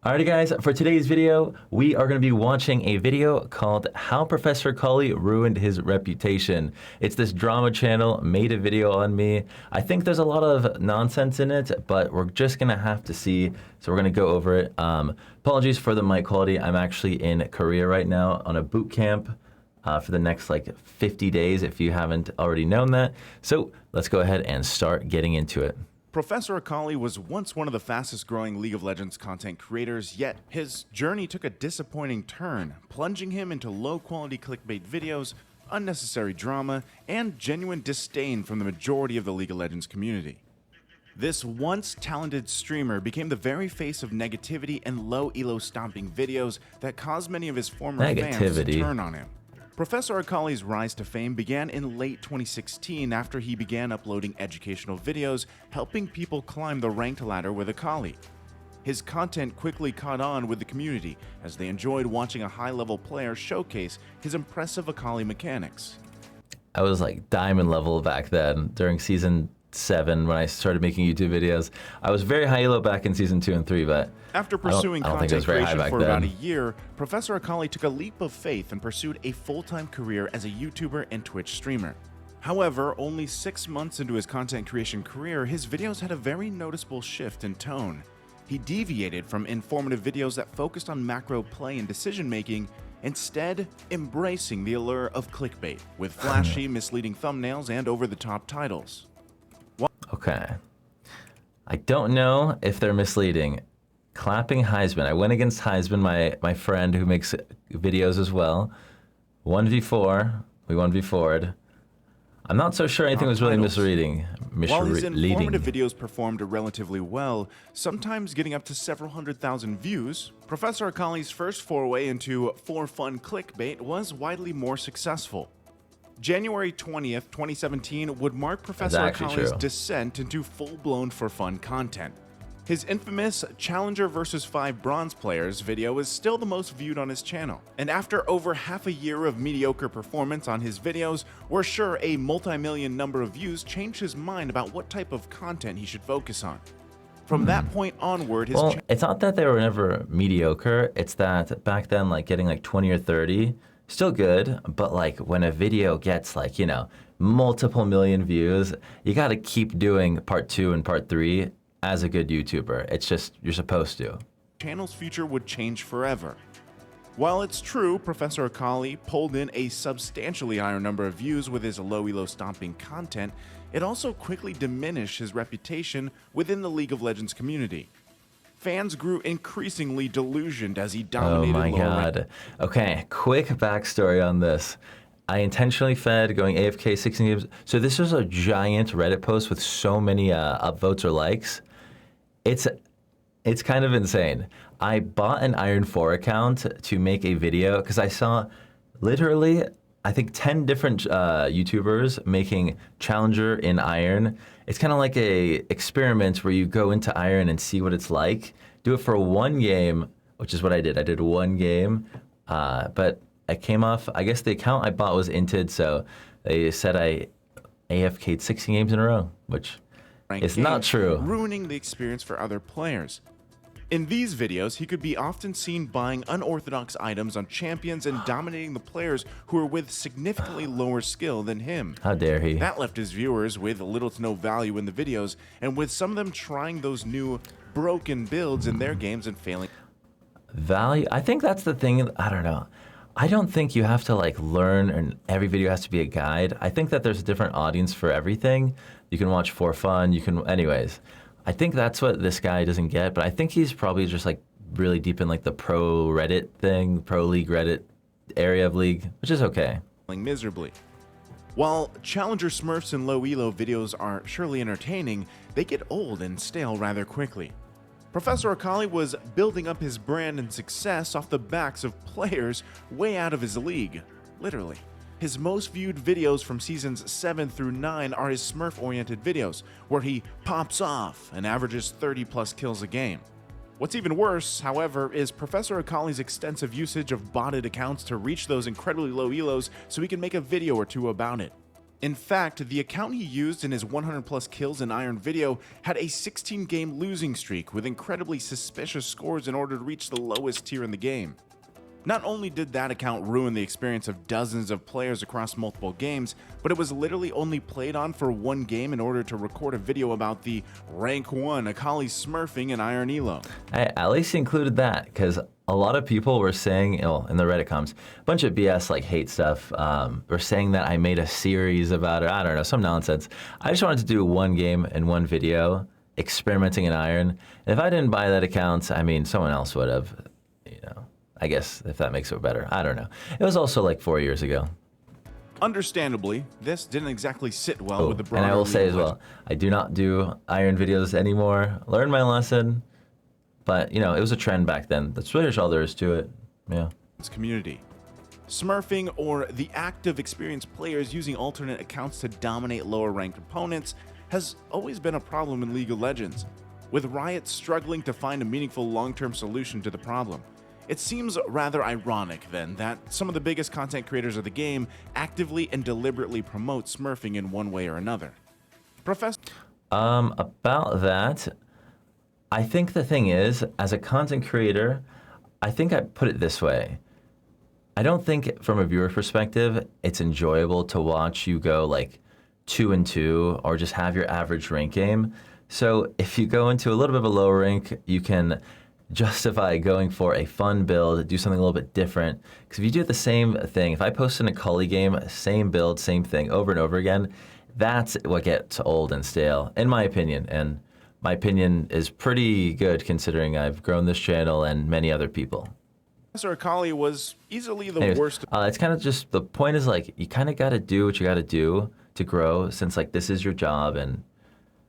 Alrighty guys, for today's video, we are going to be watching a video called How Professor Akali Ruined His Reputation. It's this drama channel, made a video on me. I think there's a lot of nonsense in it, but we're just going to have to see, so we're going to go over it. Apologies for the mic quality. I'm actually in Korea right now on a boot camp for the next like 50 days if you haven't already known that. So let's go ahead and start getting into it. Professor Akali was once one of the fastest growing League of Legends content creators, yet his journey took a disappointing turn, plunging him into low quality clickbait videos, unnecessary drama, and genuine disdain from the majority of the League of Legends community. This once talented streamer became the very face of negativity and low elo stomping videos that caused many of his former fans to turn on him. Professor Akali's rise to fame began in late 2016 after he began uploading educational videos helping people climb the ranked ladder with Akali. His content quickly caught on with the community as they enjoyed watching a high-level player showcase his impressive Akali mechanics. I was like diamond level back then during season 7 when I started making YouTube videos. I was very high elo back in season 2 and 3, but after pursuing content creation for then. about a year, Professor Akali took a leap of faith and pursued a full-time career as a YouTuber and Twitch streamer. However, only 6 months into his content creation career, his videos had a very noticeable shift in tone. He deviated from informative videos that focused on macro play and decision-making, instead embracing the allure of clickbait with flashy, misleading thumbnails and over-the-top titles. Okay. I don't know if they're misleading. Clapping Heisman. I went against Heisman, my friend who makes videos as well. 1v4. We 1v4'd. I'm not so sure anything was really misleading. While his informative videos performed relatively well, sometimes getting up to several 100,000 views, Professor Akali's first foray into for fun clickbait was widely more successful. January 20th, 2017 would mark Professor Akali's descent into full-blown for fun content. His infamous Challenger vs 5 Bronze Players video is still the most viewed on his channel, and after over half a year of mediocre performance on his videos, we're sure a multi-million number of views changed his mind about what type of content he should focus on. From that point onward, his it's not that they were never mediocre, it's that back then like getting like 20 or 30, still good, but like when a video gets like, you know, multiple million views, you gotta keep doing part 2 and part 3 as a good YouTuber. It's just, you're supposed to. Channel's future would change forever. While it's true, Professor Akali pulled in a substantially higher number of views with his low elo stomping content, it also quickly diminished his reputation within the League of Legends community. Fans grew increasingly delusioned as he dominated. Oh my god. Okay, quick backstory on this. I intentionally fed going AFK 16 games. So this was a giant Reddit post with so many upvotes or likes. It's kind of insane. I bought an Iron 4 account to make a video because I saw literally, I think 10 different YouTubers making Challenger in Iron. It's kind of like a experiment where you go into Iron and see what it's like. Do it for one game, which is what I did. I did one game, but I came off, I guess the account I bought was inted, so they said I AFK'd 16 games in a row, which is not true. Ruining the experience for other players. In these videos, he could be often seen buying unorthodox items on champions and dominating the players who are with significantly lower skill than him. How dare he? That left his viewers with little to no value in the videos, and with some of them trying those new broken builds in their games and failing. Value? I think that's the thing, I don't know. I don't think you have to like learn and every video has to be a guide. I think that there's a different audience for everything. You can watch for fun, you can, anyways. I think that's what this guy doesn't get, but I think he's probably just like really deep in like the pro Reddit thing, pro League Reddit area of League, which is okay. Miserably. While Challenger Smurfs and low elo videos are surely entertaining, they get old and stale rather quickly. Professor Akali was building up his brand and success off the backs of players way out of his league, literally. His most viewed videos from seasons 7 through 9 are his Smurf-oriented videos, where he pops off and averages 30+ kills a game. What's even worse, however, is Professor Akali's extensive usage of botted accounts to reach those incredibly low elos so he can make a video or two about it. In fact, the account he used in his 100 plus kills in Iron video had a 16-game losing streak with incredibly suspicious scores in order to reach the lowest tier in the game. Not only did that account ruin the experience of dozens of players across multiple games, but it was literally only played on for one game in order to record a video about the rank 1 Akali smurfing in Iron Elo. At least he included that, because a lot of people were saying, in the Reddit comments, a bunch of BS like hate stuff, were saying that I made a series about it. I don't know, some nonsense. I just wanted to do one game and one video, experimenting in Iron. And if I didn't buy that account, I mean, someone else would have, I guess, if that makes it better. I don't know. It was also like 4 years ago. Understandably, this didn't exactly sit well with the broader And I will say as League of well, I do not do Iron videos anymore. Learned my lesson, but it was a trend back then. That's really all there is to it. Yeah. Legends community. Smurfing, or the act of experienced players using alternate accounts to dominate lower ranked opponents, has always been a problem in League of Legends, with Riot struggling to find a meaningful long-term solution to the problem. It seems rather ironic, then, that some of the biggest content creators of the game actively and deliberately promote smurfing in one way or another. Professor? About that, I think the thing is, as a content creator, I think I put it this way. I don't think, from a viewer perspective, it's enjoyable to watch you go like 2-2 or just have your average rank game. So if you go into a little bit of a lower rank, you can justify going for a fun build, do something a little bit different. Because if you do the same thing, if I post an Akali game, same build, same thing over and over again, that's what gets old and stale, in my opinion. And my opinion is pretty good considering I've grown this channel and many other people. Professor Akali was easily the worst. It's kind of just, the point is like, you kind of got to do what you got to do to grow, since like this is your job. And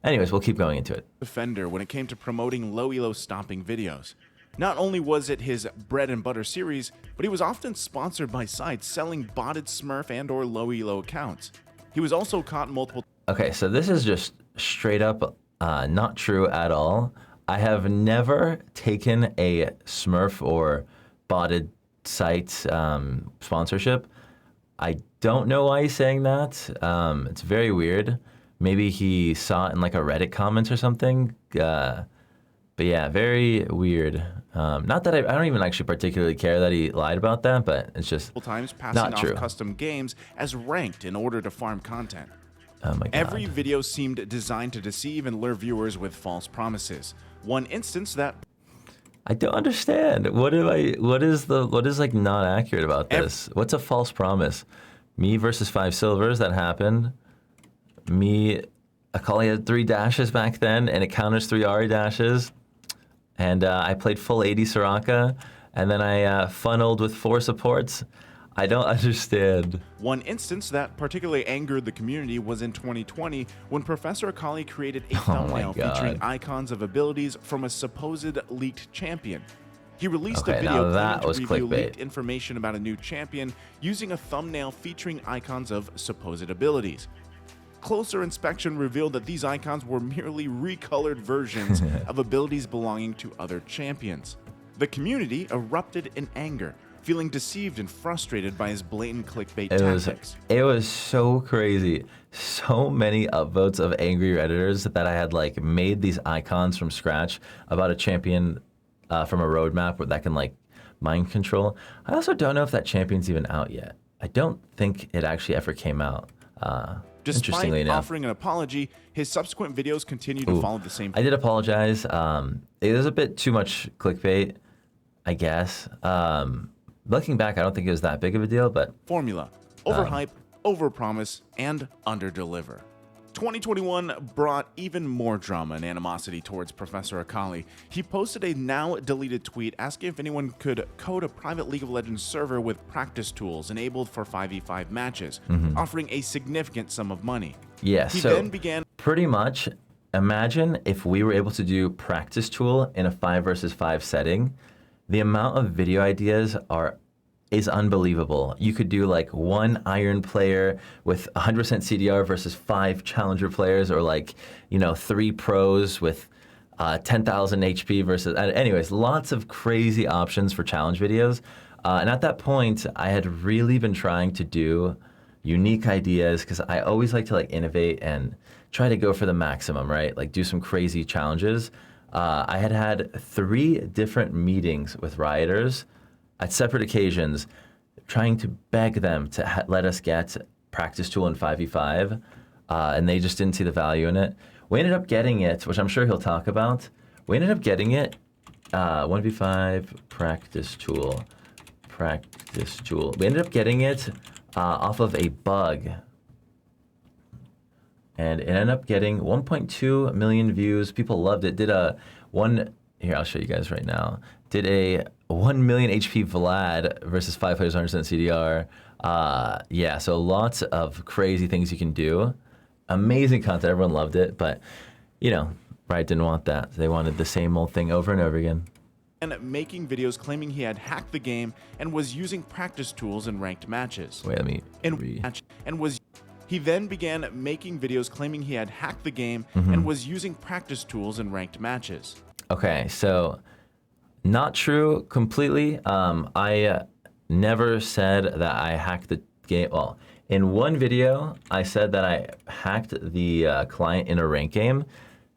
anyways, we'll keep going into it. Defender when it came to promoting low elo stomping videos. Not only was it his bread and butter series, but he was often sponsored by sites selling botted Smurf and or low elo accounts. He was also caught multiple. Okay, so this is just straight up not true at all. I have never taken a Smurf or botted site sponsorship. I don't know why he's saying that. It's very weird. Maybe he saw it in like a Reddit comment or something. But yeah, very weird. Not that I don't even actually particularly care that he lied about that, but it's just times passing not off true. Custom games as ranked in order to farm content. Oh my God. Every video seemed designed to deceive and lure viewers with false promises. One instance that I don't understand. What is like not accurate about this? What's a false promise? Me versus 5 silvers, that happened. Akali had 3 dashes back then, and it counters 3 Ari dashes. And I played full 80 Soraka, and then I funneled with 4 supports. I don't understand. One instance that particularly angered the community was in 2020 when Professor Akali created a thumbnail featuring icons of abilities from a supposed leaked champion. He released a video claiming to reveal leaked information about a new champion using a thumbnail featuring icons of supposed abilities. Closer inspection revealed that these icons were merely recolored versions of abilities belonging to other champions. The community erupted in anger, feeling deceived and frustrated by his blatant clickbait tactics. It was so crazy. So many upvotes of angry Redditors that I had like made these icons from scratch about a champion from a roadmap that can like mind control. I also don't know if that champion's even out yet. I don't think it actually ever came out. Despite offering an apology, his subsequent videos continue to follow the same. I did apologize. It was a bit too much clickbait, I guess. Looking back, I don't think it was that big of a deal, but formula: overhype, overpromise, and underdeliver. 2021 brought even more drama and animosity towards Professor Akali. He posted a now-deleted tweet asking if anyone could code a private League of Legends server with practice tools enabled for 5v5 matches, offering a significant sum of money. Yes, he then began. Pretty much, imagine if we were able to do practice tool in a 5 versus 5 setting. The amount of video ideas is unbelievable. You could do like 1 Iron player with 100% CDR versus 5 Challenger players, or like, 3 pros with 10,000 HP versus, anyways, lots of crazy options for challenge videos. And at that point, I had really been trying to do unique ideas, because I always like to like innovate and try to go for the maximum, right? Like do some crazy challenges. I had 3 different meetings with rioters at separate occasions, trying to beg them to let us get practice tool in 5v5, and they just didn't see the value in it. We ended up getting it, which I'm sure he'll talk about. We ended up getting it 1v5 practice tool. We ended up getting it off of a bug. And it ended up getting 1.2 million views. People loved it. Did a here, I'll show you guys right now. Did a 1 million HP Vlad versus 5 players, 100% CDR. Yeah, so lots of crazy things you can do. Amazing content, everyone loved it, but you know, Riot didn't want that. They wanted the same old thing over and over again. And making videos claiming he had hacked the game and was using practice tools in ranked matches. Wait, let me He then began making videos claiming he had hacked the game and was using practice tools in ranked matches. Okay, so not true completely. I never said that I hacked the game. Well, in one video, I said that I hacked the client in a rank game,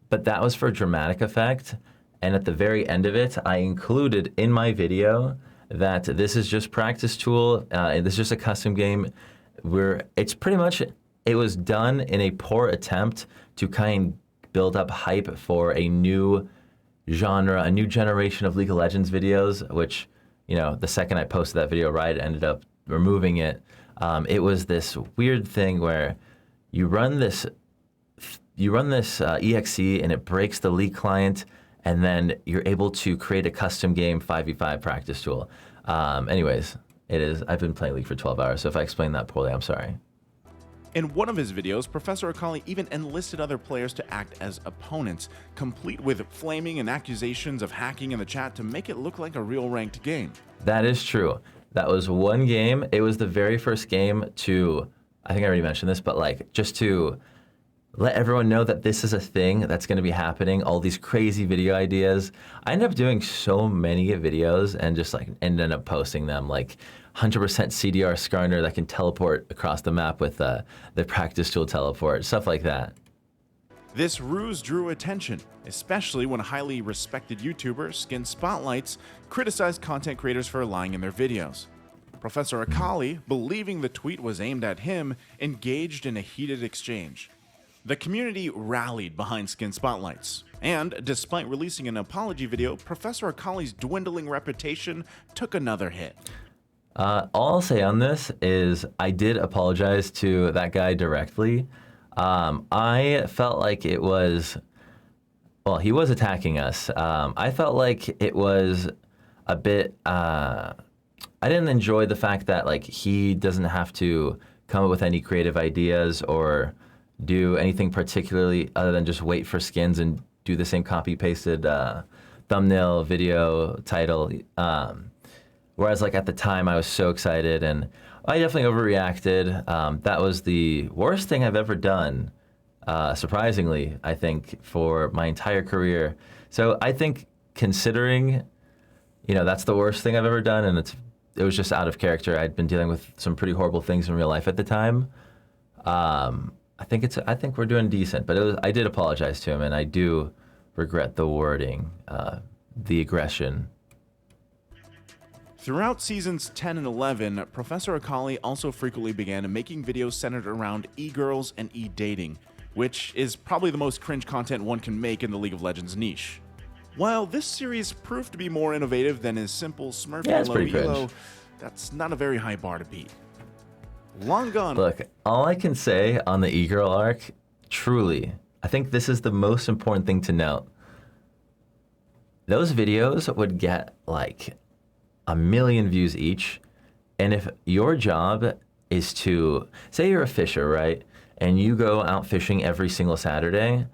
but that was for dramatic effect. And at the very end of it, I included in my video that this is just practice tool. This is just a custom game. It's pretty much, it was done in a poor attempt to kind of build up hype for a new genre, a new generation of League of Legends videos, which, you know, the second I posted that video, Riot ended up removing it. It was this weird thing where you run this EXE and it breaks the League client, and then you're able to create a custom game 5v5 practice tool. Anyways, I've been playing League for 12 hours, so if I explained that poorly, I'm sorry. In one of his videos, Professor Akali even enlisted other players to act as opponents, complete with flaming and accusations of hacking in the chat to make it look like a real ranked game. That is true. That was one game. It was the very first game to, I think I already mentioned this, but like just to let everyone know that this is a thing that's going to be happening, all these crazy video ideas. I ended up doing so many videos and just like ended up posting them, like 100% CDR Skarner that can teleport across the map with the practice tool teleport, stuff like that. This ruse drew attention, especially when highly respected YouTuber Skin Spotlights criticized content creators for lying in their videos. Professor Akali, believing the tweet was aimed at him, engaged in a heated exchange. The community rallied behind Skin Spotlights, and despite releasing an apology video, Professor Akali's dwindling reputation took another hit. All I'll say on this is I did apologize to that guy directly. I felt like it was, well, he was attacking us. I felt like it was a bit, I didn't enjoy the fact that like he doesn't have to come up with any creative ideas or do anything particularly other than just wait for skins and do the same copy-pasted thumbnail, video, title. Whereas like at the time I was so excited and I definitely overreacted. That was the worst thing I've ever done, surprisingly, I think, for my entire career. So I think considering, you know, that's the worst thing I've ever done and it was just out of character. I'd been dealing with some pretty horrible things in real life at the time. I think we're doing decent, but I did apologize to him, and I do regret the wording, the aggression. Throughout seasons 10 and 11, Professor Akali also frequently began making videos centered around e-girls and e-dating, which is probably the most cringe content one can make in the League of Legends niche. While this series proved to be more innovative than his simple Smurf Yeah, it's pretty cringe. That's not a very high bar to beat. Long gone. Look, all I can say on the e-girl arc, truly, I think this is the most important thing to note. Those videos would get like 1 million views each, and if your job is to, say you're a fisher, right, and you go out fishing every single Saturday,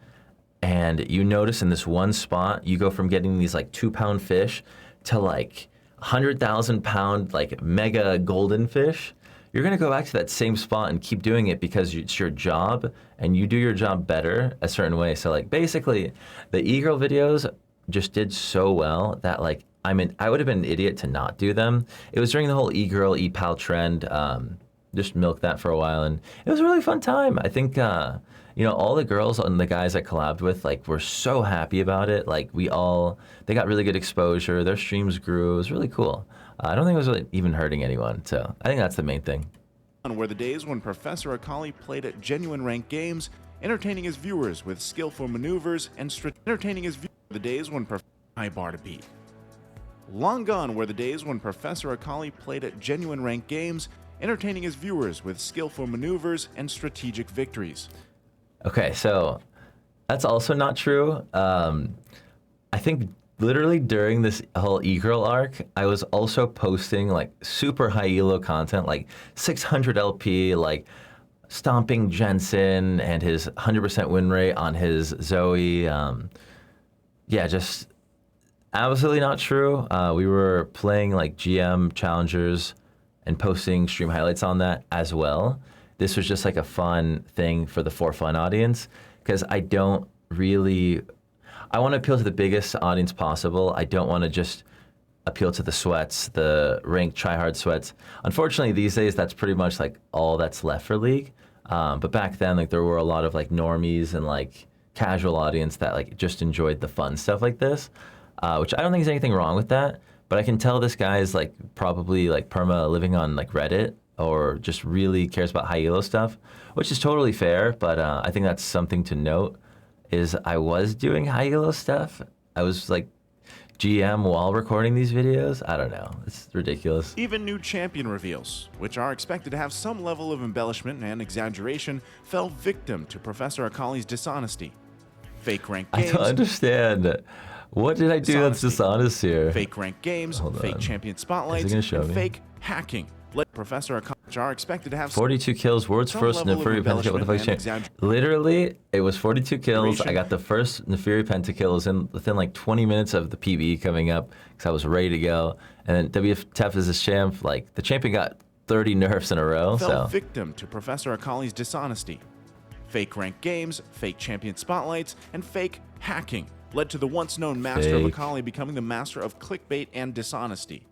and you notice in this one spot, you go from getting these like 2-pound fish to like 100,000 pound like mega golden fish, you're gonna go back to that same spot and keep doing it because it's your job and you do your job better a certain way. So like basically the e-girl videos just did so well that like, I would have been an idiot to not do them. It was during the whole e-girl, e-pal trend. just milked that for a while, and it was a really fun time. I think all the girls and the guys I collabed with like were so happy about it. Like they got really good exposure. Their streams grew. It was really cool. I don't think it was really even hurting anyone. So I think that's the main thing. Were the days when Professor Akali played at genuine ranked games, entertaining his viewers with skillful maneuvers and the days when high bar to beat. Long gone were the days when Professor Akali played at genuine ranked games, entertaining his viewers with skillful maneuvers and strategic victories. Okay, so that's also not true. I think literally during this whole e-girl arc, I was also posting like super high elo content, like 600 LP, like stomping Jensen and his 100% win rate on his Zoe. Yeah, just absolutely not true. We were playing like GM challengers and posting stream highlights on that as well. This was just like a fun thing for the For Fun audience, because I want to appeal to the biggest audience possible. I don't want to just appeal to the sweats, the ranked tryhard sweats. Unfortunately, these days, that's pretty much like all that's left for League. But back then, like there were a lot of like normies and like casual audience that like just enjoyed the fun stuff like this, which I don't think there's anything wrong with that. But I can tell this guy is like probably like perma living on like Reddit, or just really cares about high elo stuff, which is totally fair. But I think that's something to note, is I was doing high elo stuff. I was like GM while recording these videos. I don't know. It's ridiculous. Even new champion reveals, which are expected to have some level of embellishment and exaggeration, fell victim to Professor Akali's dishonesty. Fake ranked games. I don't understand. What did I do that's dishonest here? Fake ranked games, fake champion spotlights, and fake hacking. Professor Akali are expected to have 42 kills, world's first Nefiri pentakill with the fake champ. Literally, it was 42 kills. I got the first Nefiri pentakill within like 20 minutes of the PvE coming up, because I was ready to go. And then WTF is this champ. Like the champion got 30 nerfs in a row. Fell victim to Professor Akali's dishonesty. Fake ranked games, fake champion spotlights, and fake hacking led to the once known master of Akali becoming the master of clickbait and dishonesty.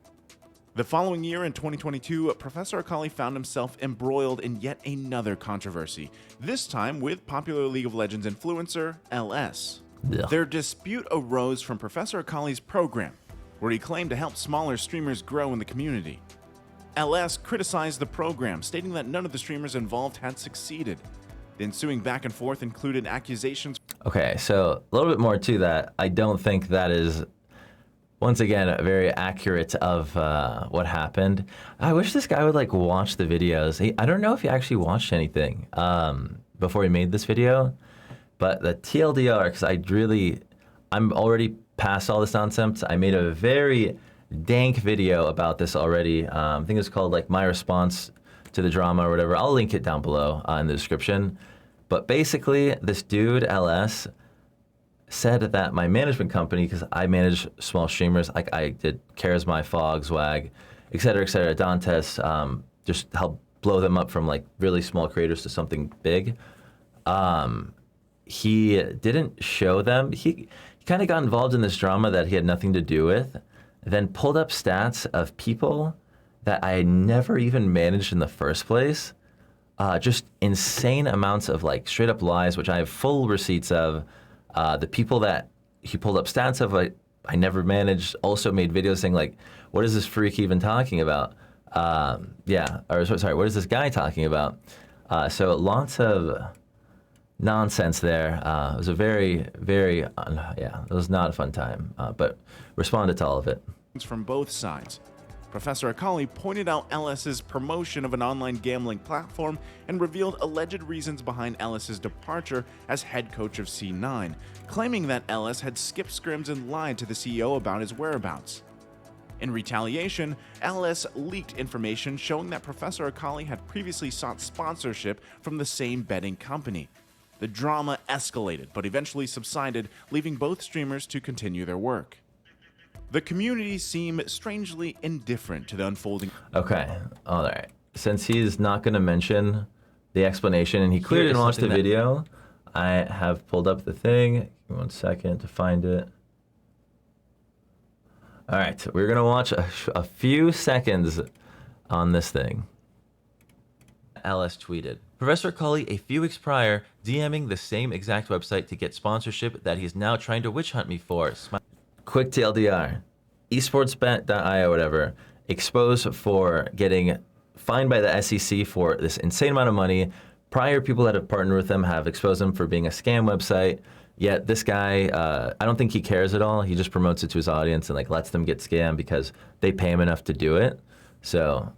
The following year, in 2022, Professor Akali found himself embroiled in yet another controversy, this time with popular League of Legends influencer LS. Yeah. Their dispute arose from Professor Akali's program, where he claimed to help smaller streamers grow in the community. LS criticized the program, stating that none of the streamers involved had succeeded. The ensuing back and forth included accusations. Okay, so a little bit more to that. I don't think that is, once again, very accurate of what happened. I wish this guy would like watch the videos. I don't know if he actually watched anything before he made this video, but the TLDR, because I'm already past all this nonsense. I made a very dank video about this already. I think it's called like My Response to the Drama or whatever. I'll link it down below in the description. But basically, this dude, LS, said that my management company, because I manage small streamers, like I did Charisma, Fog, Zwag, et cetera, Dantes, just help blow them up from like really small creators to something big. He didn't show them. He kind of got involved in this drama that he had nothing to do with, then pulled up stats of people that I never even managed in the first place. Just insane amounts of like straight up lies, which I have full receipts of. The people that he pulled up stats of, I never managed, also made videos saying like, what is this freak even talking about? What is this guy talking about? So lots of nonsense there. It was a very, very, it was not a fun time, but responded to all of it. From both sides. Professor Akali pointed out LS's promotion of an online gambling platform and revealed alleged reasons behind LS's departure as head coach of C9, claiming that LS had skipped scrims and lied to the CEO about his whereabouts. In retaliation, LS leaked information showing that Professor Akali had previously sought sponsorship from the same betting company. The drama escalated, but eventually subsided, leaving both streamers to continue their work. The community seemed strangely indifferent to the unfolding. Okay, all right. Since he's not going to mention the explanation, and he clearly didn't watch the video, I have pulled up the thing. Give me 1 second to find it. All right, we're going to watch a few seconds on this thing. LS tweeted. Professor Akali, a few weeks prior, DMing the same exact website to get sponsorship that he's now trying to witch hunt me for. Quick TLDR, esportsbet.io, whatever, exposed for getting fined by the SEC for this insane amount of money. Prior people that have partnered with them have exposed them for being a scam website. Yet this guy, I don't think he cares at all. He just promotes it to his audience and like lets them get scammed because they pay him enough to do it. So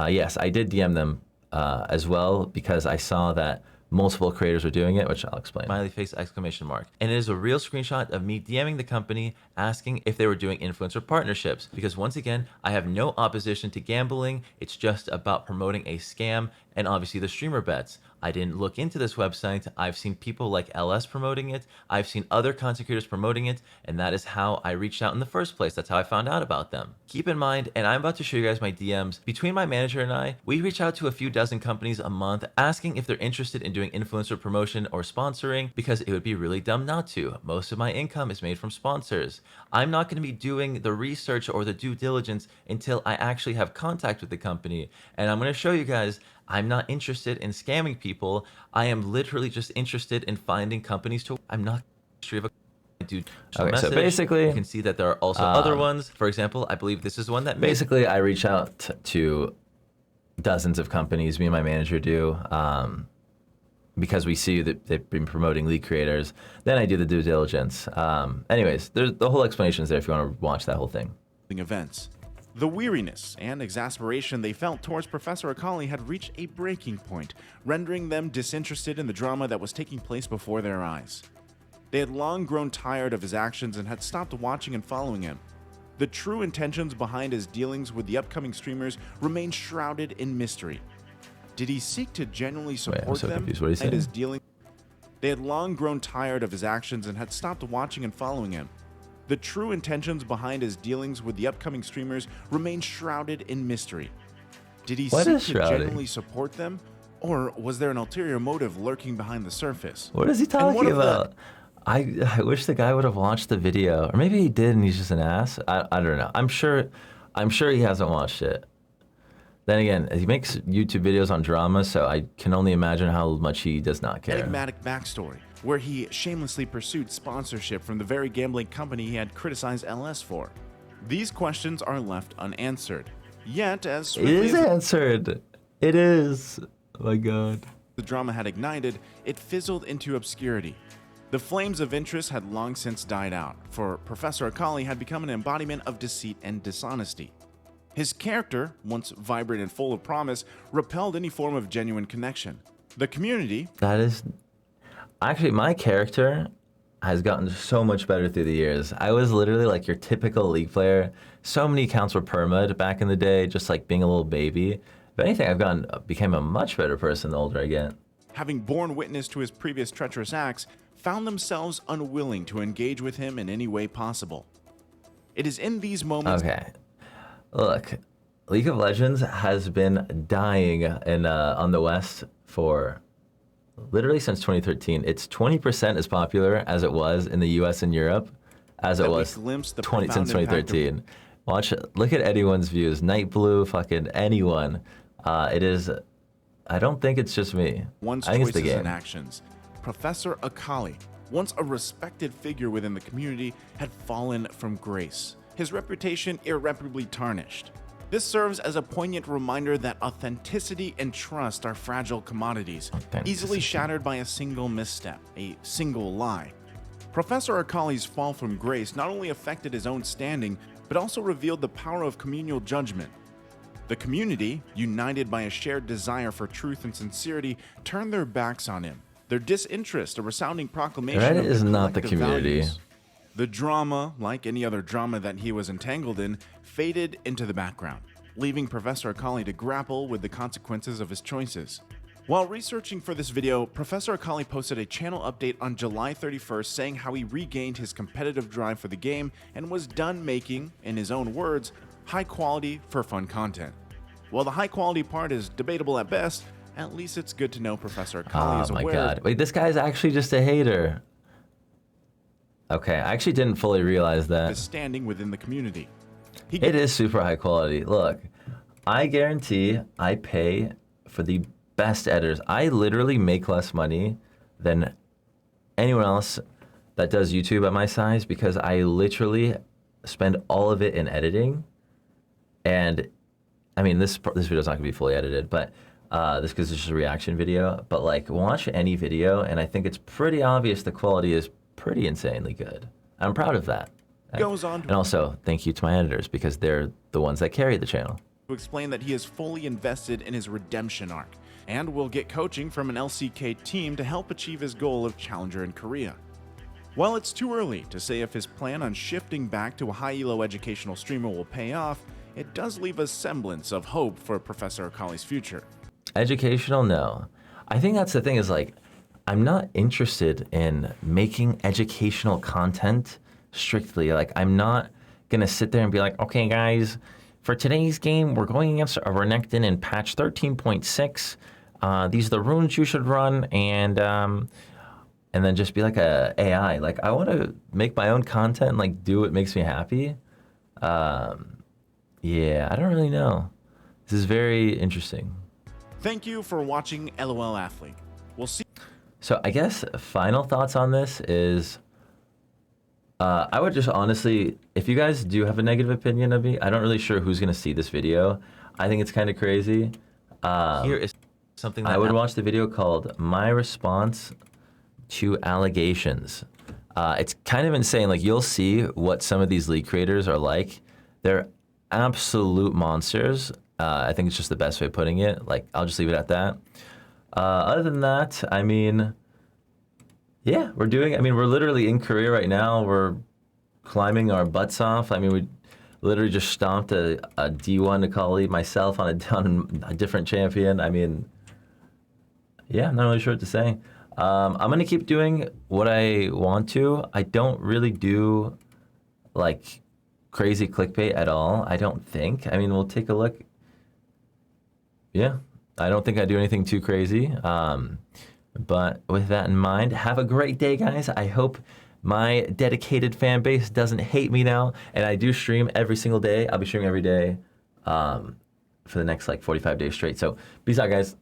yes, I did DM them as well because I saw that multiple creators were doing it, which I'll explain. Smiley face exclamation mark. And it is a real screenshot of me DMing the company asking if they were doing influencer partnerships. Because once again, I have no opposition to gambling. It's just about promoting a scam and obviously the streamer bets. I didn't look into this website. I've seen people like LS promoting it. I've seen other content creators promoting it, and that is how I reached out in the first place. That's how I found out about them. Keep in mind, and I'm about to show you guys my DMs, between my manager and I, we reach out to a few dozen companies a month asking if they're interested in doing influencer promotion or sponsoring because it would be really dumb not to. Most of my income is made from sponsors. I'm not going to be doing the research or the due diligence until I actually have contact with the company, and I'm going to show you guys I'm not interested in scamming people. I am literally just interested in finding companies to. I'm not history of a dude. Okay, so basically, you can see that there are also other ones. For example, I believe this is one that basically I reach out to dozens of companies. Me and my manager do because we see that they've been promoting lead creators. Then I do the due diligence. Anyways, there's the whole explanation is there if you want to watch that whole thing. Events. The weariness and exasperation they felt towards Professor Akali had reached a breaking point, rendering them disinterested in the drama that was taking place before their eyes. They had long grown tired of his actions and had stopped watching and following him. The true intentions behind his dealings with the upcoming streamers remained shrouded in mystery. Did he seek to genuinely support them and his dealings? They had long grown tired of his actions and had stopped watching and following him. The true intentions behind his dealings with the upcoming streamers remained shrouded in mystery. Did he seek to genuinely support them, or was there an ulterior motive lurking behind the surface? What is he talking about? I wish the guy would have watched the video, or maybe he did and he's just an ass. I don't know. I'm sure he hasn't watched it. Then again, he makes YouTube videos on drama, so I can only imagine how much he does not care. Enigmatic backstory, where he shamelessly pursued sponsorship from the very gambling company he had criticized LS for. These questions are left unanswered. Yet, as it is answered. It is. Oh my God. The drama had ignited, it fizzled into obscurity. The flames of interest had long since died out, for Professor Akali had become an embodiment of deceit and dishonesty. His character, once vibrant and full of promise, repelled any form of genuine connection. The community... That is... Actually, my character has gotten so much better through the years. I was literally like your typical League player. So many accounts were perma'd back in the day, just like being a little baby. If anything, became a much better person the older I get. Having borne witness to his previous treacherous acts, found themselves unwilling to engage with him in any way possible. It is in these moments... Okay. Look, League of Legends has been dying in on the West for literally since 2013. It's 20% as popular as it was in the US and Europe as it was since 2013. Look at anyone's views. Night Blue, fucking anyone. It is, I don't think it's just me. One's choices and actions. Professor Akali, once a respected figure within the community, had fallen from grace. His reputation irreparably tarnished. This serves as a poignant reminder that authenticity and trust are fragile commodities, easily shattered by a single misstep, a single lie. Professor Akali's fall from grace not only affected his own standing, but also revealed the power of communal judgment. The community, united by a shared desire for truth and sincerity, turned their backs on him. Their disinterest, a resounding proclamation Reddit is not the community. Values. The drama, like any other drama that he was entangled in, faded into the background, leaving Professor Akali to grapple with the consequences of his choices. While researching for this video, Professor Akali posted a channel update on July 31st saying how he regained his competitive drive for the game and was done making, in his own words, high quality for fun content. While the high quality part is debatable at best, at least it's good to know Professor Akali is aware. Oh my God. Wait, this guy's actually just a hater. Okay, I actually didn't fully realize that. His standing within the community. It is super high quality. Look, I guarantee I pay for the best editors. I literally make less money than anyone else that does YouTube at my size because I literally spend all of it in editing. And I mean, this video's not gonna be fully edited, but this because it's just a reaction video. But like, watch any video, and I think it's pretty obvious the quality is pretty insanely good. I'm proud of that. Goes on And also, thank you to my editors because they're the ones that carry the channel. to explain that he is fully invested in his redemption arc and will get coaching from an LCK team to help achieve his goal of Challenger in Korea. While it's too early to say if his plan on shifting back to a high elo educational streamer will pay off, it does leave a semblance of hope for Professor Akali's future. Educational, no. I think that's the thing is like, I'm not interested in making educational content strictly. Like, I'm not gonna sit there and be like, okay, guys, for today's game, we're going against Renekton in patch 13.6. These are the runes you should run, and then just be like a AI. Like, I want to make my own content and like do what makes me happy. Yeah, I don't really know. This is very interesting. Thank you for watching LOL Athlete. We'll see. So I guess final thoughts on this is, I would just honestly, if you guys do have a negative opinion of me, I don't really sure who's gonna see this video. I think it's kind of crazy. Here is something that I would watch the video called "My Response to Allegations." It's kind of insane. Like, you'll see what some of these league creators are like. They're absolute monsters. I think it's just the best way of putting it. Like, I'll just leave it at that. Other than that, I mean, yeah, we're literally in Korea right now. We're climbing our butts off. I mean, we literally just stomped a D1 Akali, myself on a different champion. I mean, yeah, I'm not really sure what to say. I'm gonna keep doing what I want to. I don't really do like crazy clickbait at all. I don't think. I mean, we'll take a look. Yeah, I don't think I do anything too crazy. But with that in mind, have a great day, guys. I hope my dedicated fan base doesn't hate me now. And I do stream every single day. I'll be streaming every day for the next like 45 days straight. So peace out, guys.